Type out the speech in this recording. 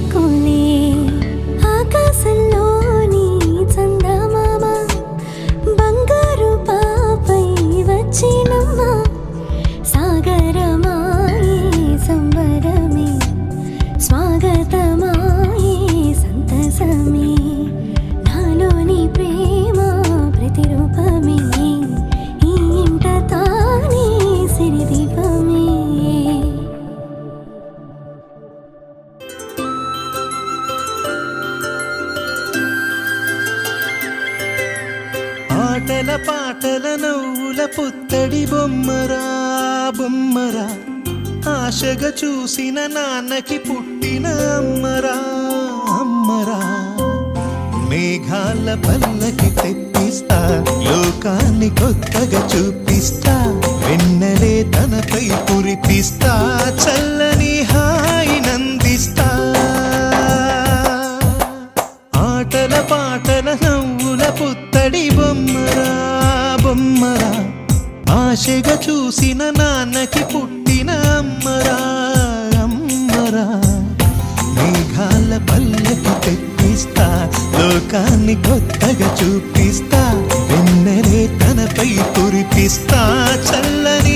దిక్కులే ఆకాశంలోని చందమామ బంగారు పాపై వచ్చినమ్మ సాగరమాయే సంబరమే స్వాగతమాయే సంతసమే నాలోని ప్రేమ ప్రతిరూపమే ఈ ఇంట తానే సిరిదీపమే. ఆటల పాటల నవ్వుల పుత్తడి బొమ్మరా బొమ్మరా ఆశగా చూసిన నాన్నకి పుట్టిన అమ్మరా అమ్మరా మేఘాల పల్లకి తెప్పిస్తా లోకాన్ని కొత్తగా చూపిస్తా వెన్నెలే తనపై కురిపిస్తా చల్లని హాయి నందిస్తా ఆటల పాటల నవ్వుల పుత్తడి బొమ్మరా బొమ్మరా ఆశగా చూసిన నాన్నకి పుట్టిన అమ్మరా అమ్మరా మేఘాల పల్లకి తెప్పిస్తా లోకాన్ని కొత్తగా చూపిస్తా వెన్నెలే తనపై కురిపిస్తా చల్లని